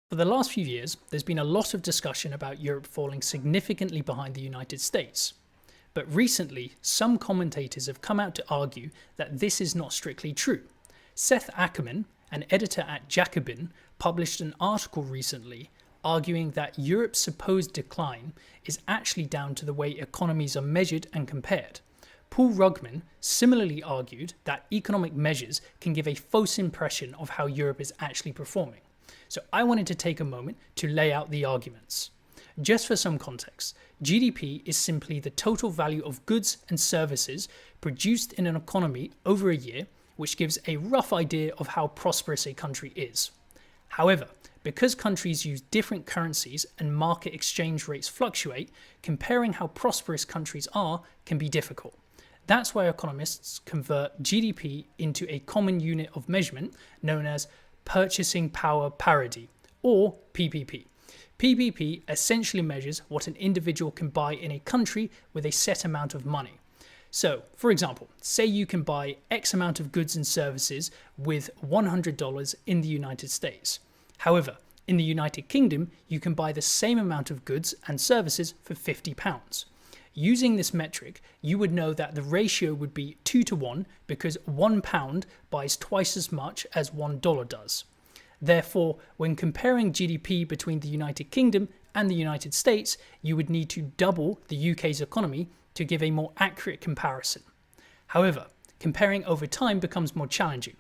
For the last few years, there's been a lot of discussion about Europe falling significantly behind the United States. But recently, some commentators have come out to argue that this is not strictly true. Seth Ackerman, an editor at Jacobin, published an article recently arguing that Europe's supposed decline is actually down to the way economies are measured and compared. Krugman similarly argued that economic measures can give a false impression of how Europe is actually performing. So I wanted to take a moment to lay out the arguments. Just for some context, GDP is simply the total value of goods and services produced in an economy over a year, which gives a rough idea of how prosperous a country is. However, because countries use different currencies and market exchange rates fluctuate, comparing how prosperous countries are can be difficult. That's why economists convert GDP into a common unit of measurement known as Purchasing Power Parity, or PPP. PPP essentially measures what an individual can buy in a country with a set amount of money. So, for example, say you can buy X amount of goods and services with $100 in the United States. However, in the United Kingdom, you can buy the same amount of goods and services for £50. Using this metric, you would know that the ratio would be 2 to 1 because £1 buys twice as much as $1 does. Therefore, when comparing GDP between the United Kingdom and the United States, you would need to double the UK's economy to give a more accurate comparison. However, comparing over time becomes more challenging.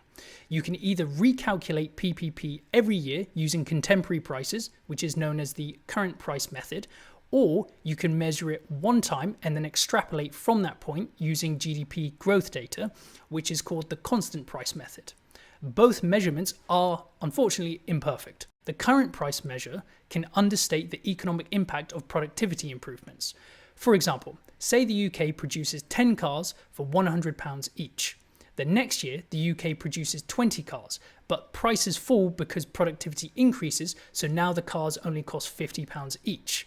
You can either recalculate PPP every year using contemporary prices, which is known as the current price method, or you can measure it one time and then extrapolate from that point using GDP growth data, which is called the constant price method. Both measurements are, unfortunately, imperfect. The current price measure can understate the economic impact of productivity improvements. For example, say the UK produces 10 cars for £100 each. The next year, the UK produces 20 cars, but prices fall because productivity increases, so now the cars only cost £50 each.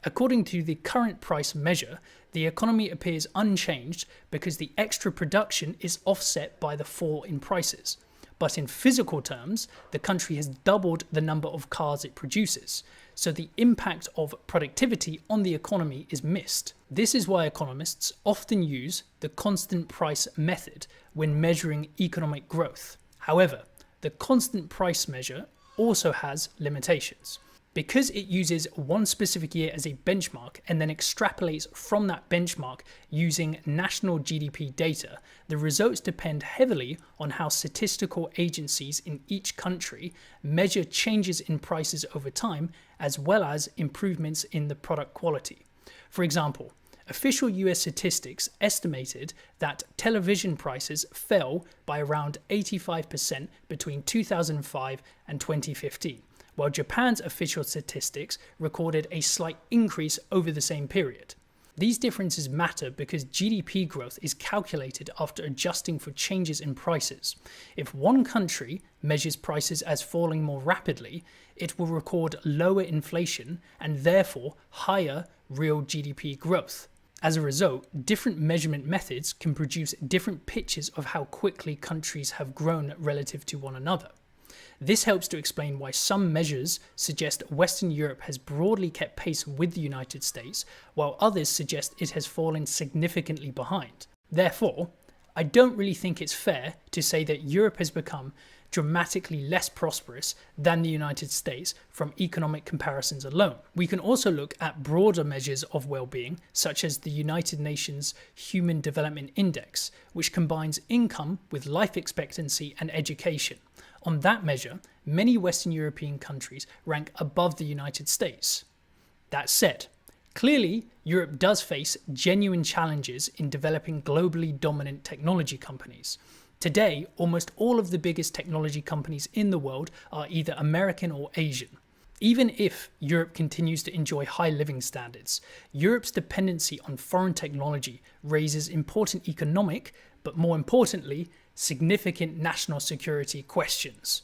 According to the current price measure, the economy appears unchanged because the extra production is offset by the fall in prices. But in physical terms, the country has doubled the number of cars it produces, so the impact of productivity on the economy is missed. This is why economists often use the constant price method when measuring economic growth. However, the constant price measure also has limitations. Because it uses one specific year as a benchmark and then extrapolates from that benchmark using national GDP data, the results depend heavily on how statistical agencies in each country measure changes in prices over time, as well as improvements in the product quality. For example, official US statistics estimated that television prices fell by around 85% between 2005 and 2015. While Japan's official statistics recorded a slight increase over the same period. These differences matter because GDP growth is calculated after adjusting for changes in prices. If one country measures prices as falling more rapidly, it will record lower inflation and therefore higher real GDP growth. As a result, different measurement methods can produce different pictures of how quickly countries have grown relative to one another. This helps to explain why some measures suggest Western Europe has broadly kept pace with the United States, while others suggest it has fallen significantly behind. Therefore, I don't really think it's fair to say that Europe has become dramatically less prosperous than the United States from economic comparisons alone. We can also look at broader measures of well-being, such as the United Nations Human Development Index, which combines income with life expectancy and education. On that measure, many Western European countries rank above the United States. That said, clearly, Europe does face genuine challenges in developing globally dominant technology companies. Today, almost all of the biggest technology companies in the world are either American or Asian. Even if Europe continues to enjoy high living standards, Europe's dependency on foreign technology raises important economic, but more importantly, significant national security questions.